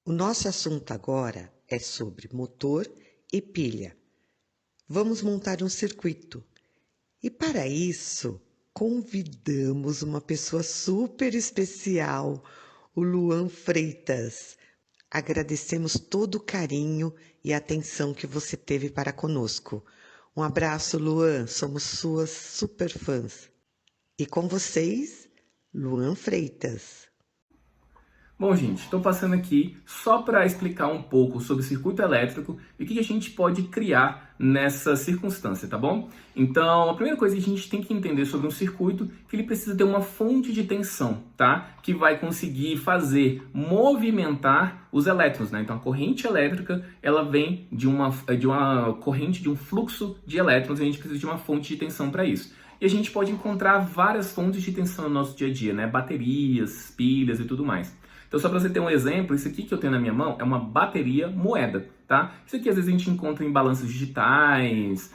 O nosso assunto agora é sobre motor e pilha. Vamos montar um circuito e, para isso, convidamos uma pessoa super especial, o Luan Freitas. Agradecemos todo o carinho e atenção que você teve para conosco. Um abraço, Luan, somos suas super fãs. E com vocês, Luan Freitas. Bom, gente, estou passando aqui só para explicar um pouco sobre o circuito elétrico e o que a gente pode criar nessa circunstância, tá bom? Então, a primeira coisa que a gente tem que entender sobre um circuito é que ele precisa ter uma fonte de tensão, tá? Que vai conseguir fazer movimentar os elétrons, né? Então, a corrente elétrica, ela vem de uma corrente, de um fluxo de elétrons e a gente precisa de uma fonte de tensão para isso. E a gente pode encontrar várias fontes de tensão no nosso dia a dia, né? Baterias, pilhas e tudo mais. Então, só para você ter um exemplo, isso aqui que eu tenho na minha mão é uma bateria moeda, tá? Isso aqui às vezes a gente encontra em balanças digitais,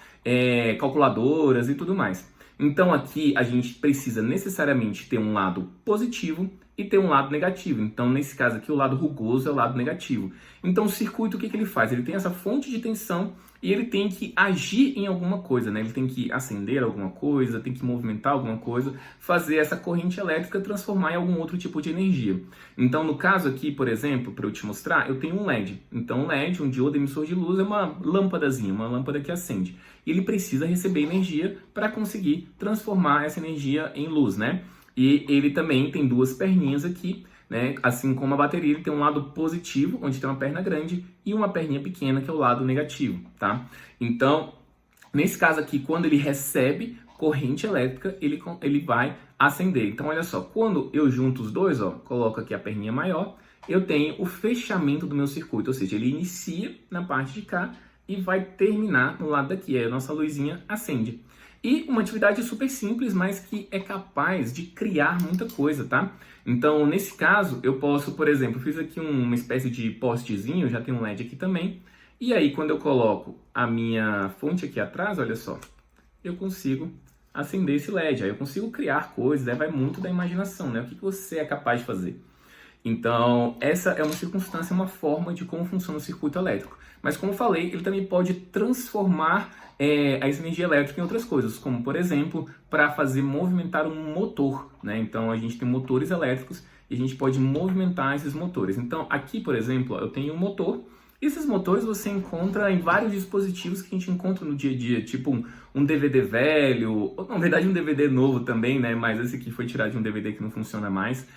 calculadoras e tudo mais. Então, aqui a gente precisa necessariamente ter um lado positivo e ter um lado negativo. Então, nesse caso aqui, o lado rugoso é o lado negativo. Então, o circuito, o que ele faz? Ele tem essa fonte de tensão e ele tem que agir em alguma coisa, né? Ele tem que acender alguma coisa, tem que movimentar alguma coisa, fazer essa corrente elétrica transformar em algum outro tipo de energia. Então, no caso aqui, por exemplo, para eu te mostrar, eu tenho um LED. Então, um LED, um diodo emissor de luz, é uma lâmpadazinha, uma lâmpada que acende. E ele precisa receber energia para conseguir transformar essa energia em luz, né? E ele também tem duas perninhas aqui, né? Assim como a bateria, ele tem um lado positivo, onde tem uma perna grande, e uma perninha pequena, que é o lado negativo, tá? Então, nesse caso aqui, quando ele recebe corrente elétrica, ele vai acender. Então, olha só, quando eu junto os dois, ó, coloco aqui a perninha maior, eu tenho o fechamento do meu circuito, ou seja, ele inicia na parte de cá e vai terminar no lado daqui, aí a nossa luzinha acende. E uma atividade super simples, mas que é capaz de criar muita coisa, tá? Então, nesse caso, eu posso, por exemplo, fiz aqui uma espécie de postezinho, já tem um LED aqui também, e aí quando eu coloco a minha fonte aqui atrás, olha só, eu consigo acender esse LED, aí eu consigo criar coisas, aí vai muito da imaginação, né? O que você é capaz de fazer? Então, essa é uma circunstância, uma forma de como funciona o circuito elétrico. Mas, como eu falei, ele também pode transformar essa energia elétrica em outras coisas, como, por exemplo, para fazer movimentar um motor, né? Então, a gente tem motores elétricos e a gente pode movimentar esses motores. Então, aqui, por exemplo, eu tenho um motor. Esses motores você encontra em vários dispositivos que a gente encontra no dia a dia, tipo um DVD velho, ou na verdade um DVD novo também, né? Mas esse aqui foi tirado de um DVD que não funciona mais.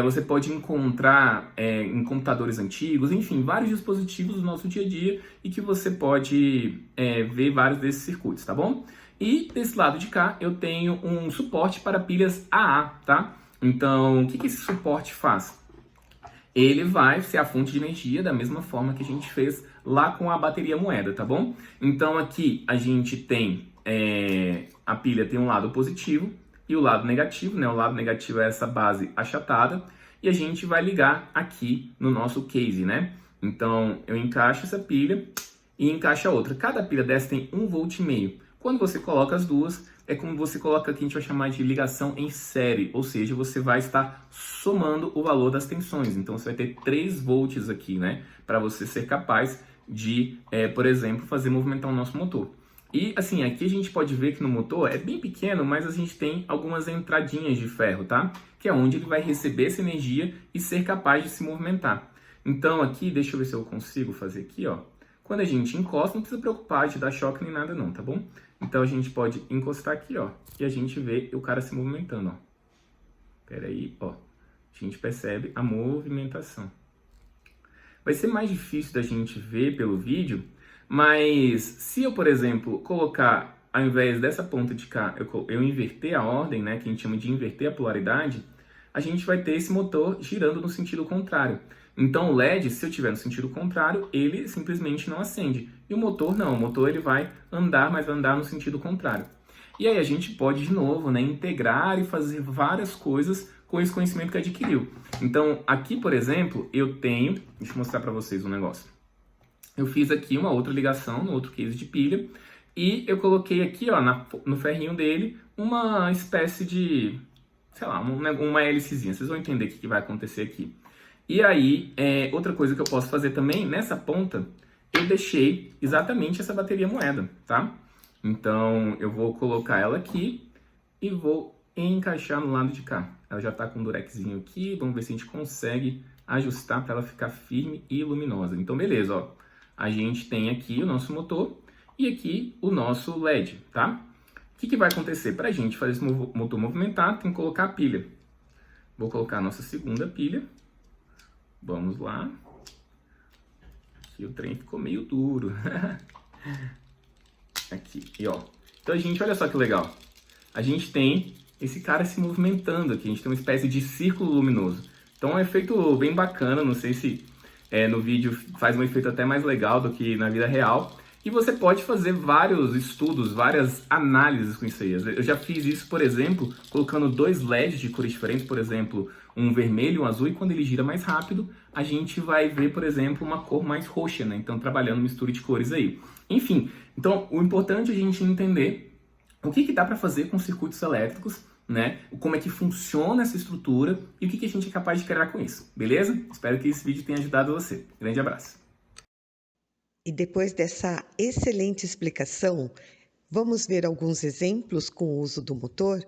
Você pode encontrar em computadores antigos, enfim, vários dispositivos do nosso dia a dia e que você pode ver vários desses circuitos, tá bom? E desse lado de cá eu tenho um suporte para pilhas AA, tá? Então, o que esse suporte faz? Ele vai ser a fonte de energia da mesma forma que a gente fez lá com a bateria moeda, tá bom? Então aqui a gente tem, a pilha tem um lado positivo e o lado negativo, né? O lado negativo é essa base achatada e a gente vai ligar aqui no nosso case, né? Então eu encaixo essa pilha e encaixo a outra. Cada pilha dessa tem 1,5 V. Quando você coloca as duas, é como você coloca aqui, a gente vai chamar de ligação em série, ou seja, você vai estar somando o valor das tensões. Então, você vai ter 3 volts aqui, né? Para você ser capaz de, por exemplo, fazer movimentar o nosso motor. E, assim, aqui a gente pode ver que no motor é bem pequeno, mas a gente tem algumas entradinhas de ferro, tá? Que é onde ele vai receber essa energia e ser capaz de se movimentar. Então, aqui, deixa eu ver se eu consigo fazer aqui, ó. Quando a gente encosta, não precisa preocupar de dar choque nem nada não, tá bom? Então a gente pode encostar aqui, ó, e a gente vê o cara se movimentando, ó. Pera aí, ó. A gente percebe a movimentação. Vai ser mais difícil da gente ver pelo vídeo, mas se eu, por exemplo, colocar, ao invés dessa ponta de cá, eu inverter a ordem, né, que a gente chama de inverter a polaridade, a gente vai ter esse motor girando no sentido contrário. Então o LED, se eu tiver no sentido contrário, ele simplesmente não acende. E o motor não, o motor ele vai andar, mas vai andar no sentido contrário. E aí a gente pode, de novo, né, integrar e fazer várias coisas com esse conhecimento que adquiriu. Então aqui, por exemplo, eu tenho, deixa eu mostrar para vocês um negócio. Eu fiz aqui uma outra ligação no outro case de pilha e eu coloquei aqui, ó, no ferrinho dele uma espécie de, sei lá, uma hélicezinha. Vocês vão entender o que vai acontecer aqui. E aí, outra coisa que eu posso fazer também, nessa ponta, eu deixei exatamente essa bateria moeda, tá? Então, eu vou colocar ela aqui e vou encaixar no lado de cá. Ela já tá com um durexzinho aqui, vamos ver se a gente consegue ajustar para ela ficar firme e luminosa. Então, beleza, ó. A gente tem aqui o nosso motor e aqui o nosso LED, tá? O que vai acontecer? Para a gente fazer esse motor movimentar, tem que colocar a pilha. Vou colocar a nossa segunda pilha. Vamos lá. Aqui o trem ficou meio duro. Aqui, e ó. Então, gente, olha só que legal. A gente tem esse cara se movimentando aqui. A gente tem uma espécie de círculo luminoso. Então, é um efeito bem bacana. Não sei se no vídeo faz um efeito até mais legal do que na vida real. E você pode fazer vários estudos, várias análises com isso aí. Eu já fiz isso, por exemplo, colocando 2 LEDs de cores diferentes, por exemplo, um vermelho e um azul, e quando ele gira mais rápido, a gente vai ver, por exemplo, uma cor mais roxa, né? Então, trabalhando mistura de cores aí. Enfim, então, o importante é a gente entender o que dá para fazer com circuitos elétricos, né? Como é que funciona essa estrutura e o que a gente é capaz de criar com isso, beleza? Espero que esse vídeo tenha ajudado você. Grande abraço. E depois dessa excelente explicação, vamos ver alguns exemplos com o uso do motor?